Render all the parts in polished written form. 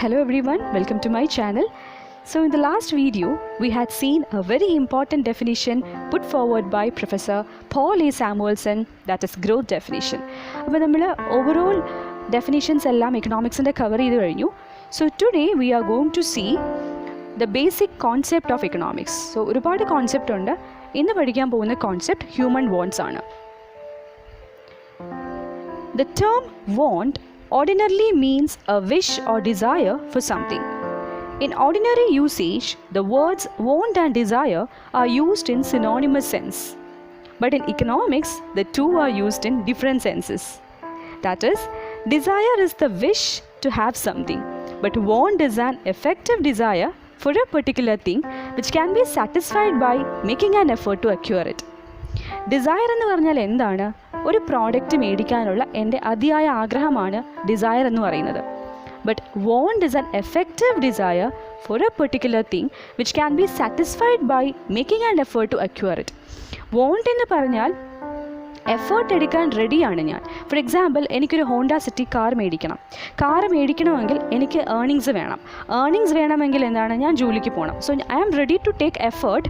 Hello everyone, welcome to my channel. So in the last video, we had seen a very important definition put forward by Professor Paul A. Samuelson, that is growth definition. അപ്പോൾ നമ്മൾ overall definitions എല്ലാം economicsന്റെ cover ചെയ്തു കഴിഞ്ഞു. So today we are going to see the basic concept of economics. So ഒരുപാട് concept ഉണ്ട്. ഇന്ന് പഠിക്കാൻ പോകുന്ന concept human wants ആണ്. The term want ordinarily means a wish or desire for something. In ordinary usage, the words want and desire are used in synonymous sense. But in economics, the two are used in different senses. That is, desire is the wish to have something, but want is an effective desire for a particular thing which can be satisfied by making an effort to acquire it. Desire എന്ന് പറഞ്ഞാൽ എന്താണ്? ഒരു product മേടിക്കാനുള്ള എൻ്റെ അതിയായ ആഗ്രഹമാണ് desire എന്ന് പറയുന്നത്. But want is an effective desire for a particular thing which can be satisfied by making an effort to acquire it. Want എന്ന് പറഞ്ഞാൽ എഫേർട്ട് എടുക്കാൻ റെഡിയാണ് ഞാൻ. ഫോർ എക്സാമ്പിൾ, എനിക്കൊരു ഹോണ്ട സിറ്റി കാർ മേടിക്കണമെങ്കിൽ എനിക്ക് ഏർണിങ്സ് വേണം. ഏർണിങ്സ് വേണമെങ്കിൽ എന്താണ്? ഞാൻ ജോലിക്ക് പോകണം. So I am ready to take effort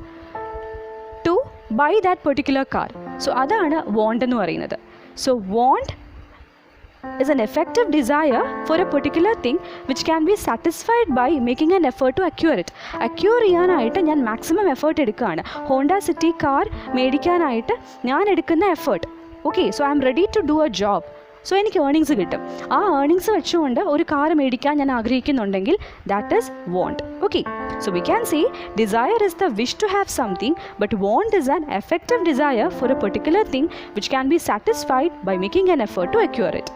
to buy that particular car. So adana want ennu parayunnathu. So want is an effective desire for a particular thing which can be satisfied by making an effort to acquire it. Acquire cheyanayittu njan maximum effort edukkana. Honda City car medikkanayittu njan edukkunna effort. Okay, so I am ready to do a job. So എനിക്ക് earnings കിട്ടും. ആ earnings വെച്ചുകൊണ്ട് ഒരു car മേടിക്കാൻ ഞാൻ ആഗ്രഹിക്കുന്നുണ്ടെങ്കിൽ that is want. Okay, so we can say desire is the wish to have something, but want is an effective desire for a particular thing which can be satisfied by making an effort to acquire it.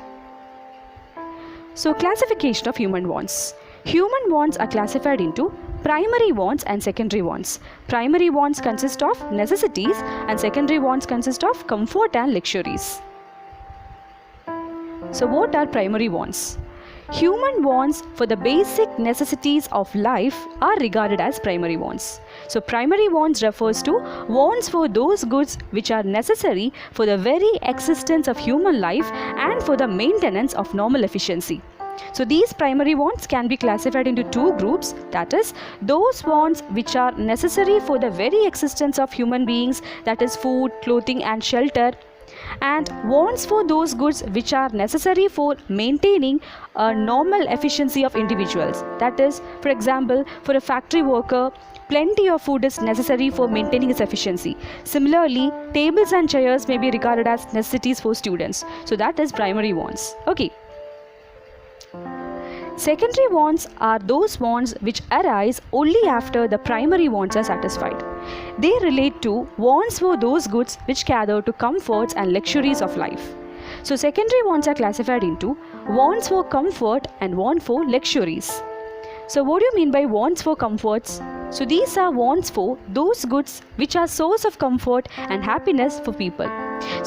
So classification of human wants. Human wants are classified into primary wants and secondary wants. Primary wants consist of necessities and secondary wants consist of comfort and luxuries. So what are primary wants? Human wants for the basic necessities of life are regarded as primary wants. So primary wants refers to wants for those goods which are necessary for the very existence of human life and for the maintenance of normal efficiency. So these primary wants can be classified into two groups, that is, those wants which are necessary for the very existence of human beings, that is food, clothing and shelter, and wants for those goods which are necessary for maintaining a normal efficiency of individuals. That is, for example, for a factory worker, plenty of food is necessary for maintaining its efficiency. Similarly, tables and chairs may be regarded as necessities for students. So that is primary wants. Okay. Secondary wants are those wants which arise only after the primary wants are satisfied. They relate to wants for those goods which cater to comforts and luxuries of life. So secondary wants are classified into wants for comfort and want for luxuries. So what do you mean by wants for comforts? So these are wants for those goods which are source of comfort and happiness for people.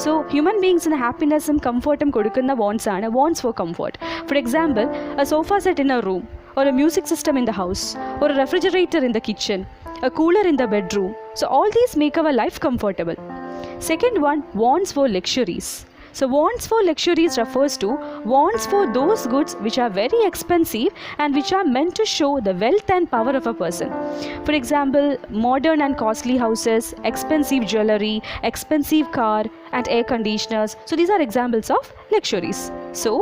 So human beings in happiness and comfort kodukkunna wants aanu wants for comfort. For example, a sofa set in a room, or a music system in the house, or a refrigerator in the kitchen, a cooler in the bedroom. So all these make our life comfortable. Second one, wants for luxuries. So wants for luxuries refers to wants for those goods which are very expensive and which are meant to show the wealth and power of a person. For example, modern and costly houses, expensive jewelry, expensive car and air conditioners. So these are examples of luxuries. So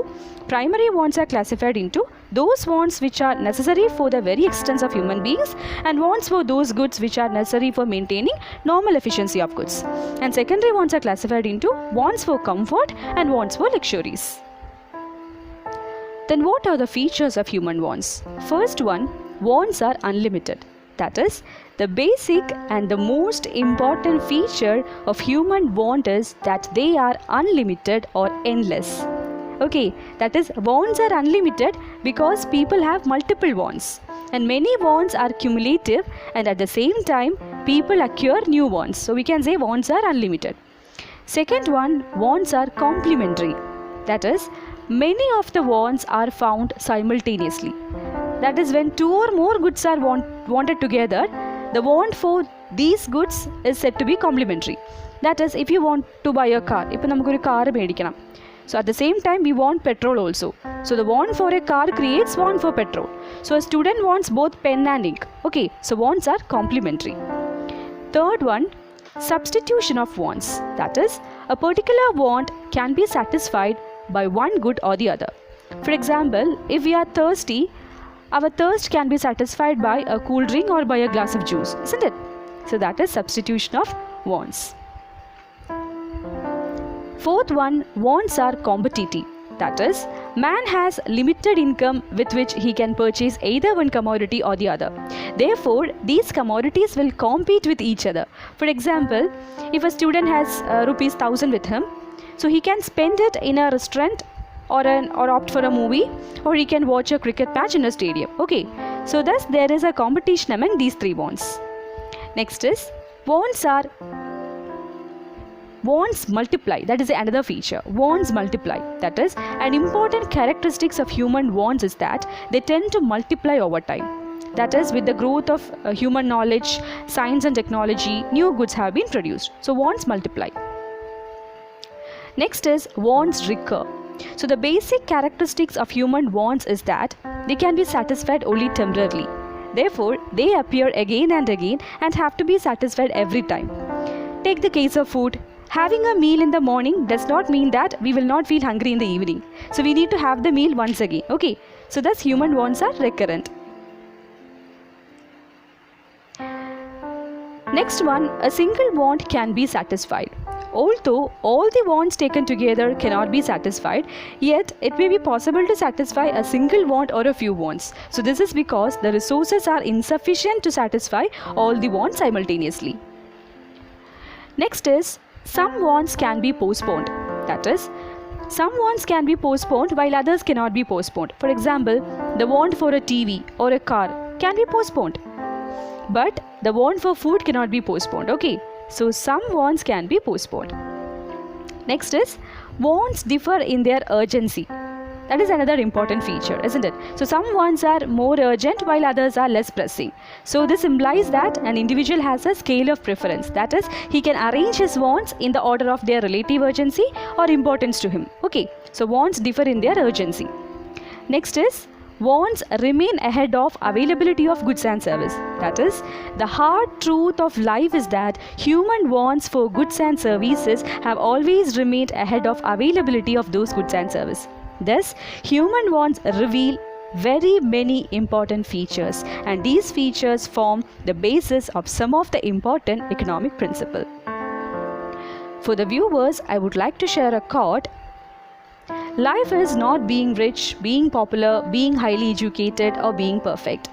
primary wants are classified into those wants which are necessary for the very existence of human beings and wants for those goods which are necessary for maintaining normal efficiency of goods. And secondary wants are classified into wants for comfort and wants for luxuries. Then what are the features of human wants? First one, wants are unlimited. That is, the basic and the most important feature of human want is that they are unlimited or endless. Okay, that is, wants are unlimited because people have multiple wants, and many wants are cumulative, and at the same time people acquire new wants. So we can say wants are unlimited. Second one, wants are complementary. That is, many of the wants are found simultaneously. That is, when two or more goods are wanted together, the want for these goods is said to be complementary. That is, if you want to buy a car, ഇപ്പോൾ നമുക്കൊരു car മേടിക്കണം. So at the same time we want petrol also. So the want for a car creates want for petrol. So a student wants both pen and ink. Okay, so wants are complementary. Third one, substitution of wants. That is, a particular want can be satisfied by one good or the other. For example, if we are thirsty, our thirst can be satisfied by a cool drink or by a glass of juice, isn't it? So that is substitution of wants. Fourth one, wants are competitive. That is, man has limited income with which he can purchase either one commodity or the other. Therefore, these commodities will compete with each other. For example, if a student has rupees 1000 with him, so he can spend it in a restaurant or opt for a movie, or he can watch a cricket match in a stadium. Okay, so thus there is a competition among these three wants. Next is, wants multiply. That is another feature. Wants multiply. That is, an important characteristics of human wants is that they tend to multiply over time. That is, with the growth of human knowledge, science and technology, new goods have been produced. So wants multiply. Next is, wants recur. So the basic characteristics of human wants is that they can be satisfied only temporarily. Therefore, they appear again and again and have to be satisfied every time. Take the case of food. Having a meal in the morning does not mean that we will not feel hungry in the evening. So we need to have the meal once again. Okay, so thus human wants are recurrent. Next one, a single want can be satisfied. Although all the wants taken together cannot be satisfied, yet it may be possible to satisfy a single want or a few wants. So this is because the resources are insufficient to satisfy all the wants simultaneously. Next is, some wants can be postponed. That is, some wants can be postponed while others cannot be postponed. For example, the want for a TV or a car can be postponed, but the want for food cannot be postponed. Okay, so some wants can be postponed. Next is, wants differ in their urgency. That is another important feature, isn't it? So some wants are more urgent while others are less pressing. So this implies that an individual has a scale of preference. That is, he can arrange his wants in the order of their relative urgency or importance to him. Okay, so wants differ in their urgency. Next is, wants remain ahead of availability of goods and service. That is, the hard truth of life is that human wants for goods and services have always remained ahead of availability of those goods and services. Thus, human wants reveal very many important features, and these features form the basis of some of the important economic principles. For the viewers, I would like to share a quote. Life is not being rich, being popular, being highly educated, or being perfect.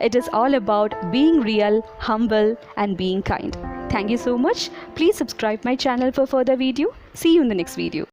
It is all about being real, humble, and being kind. Thank you so much. Please subscribe my channel for further video. See you in the next video.